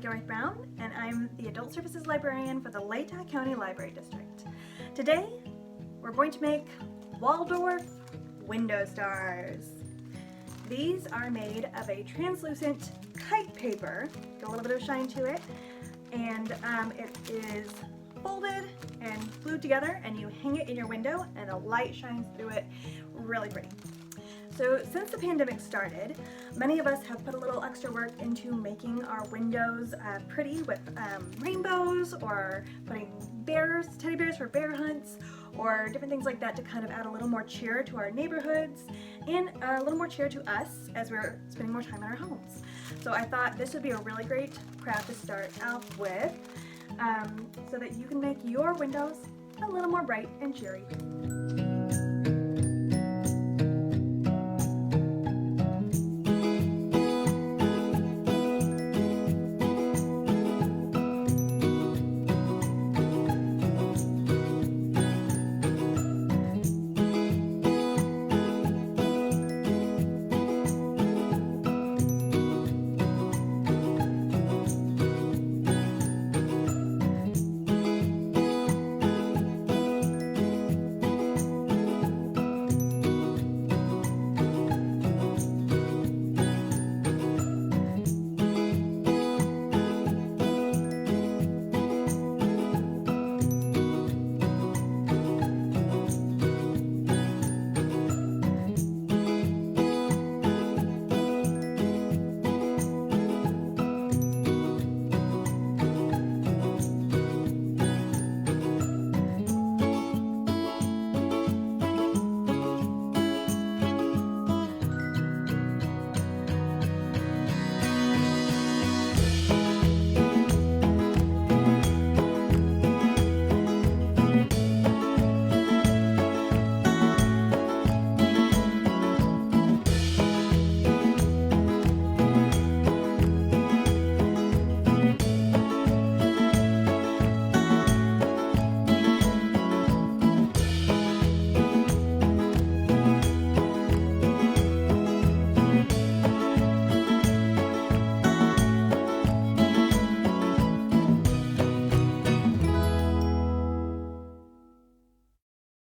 Dorothy Brown, and I'm the Adult Services Librarian for the Latah County Library District. Today, we're going to make Waldorf Window Stars. These are made of a translucent kite paper, got a little bit of shine to it, and it is folded and glued together, and you hang it in your window and the light shines through it. Really pretty. So since the pandemic started, many of us have put a little extra work into making our windows pretty with rainbows, or putting teddy bears for bear hunts, or different things like that to kind of add a little more cheer to our neighborhoods and a little more cheer to us as we're spending more time in our homes. So I thought this would be a really great craft to start out with so that you can make your windows a little more bright and cheery.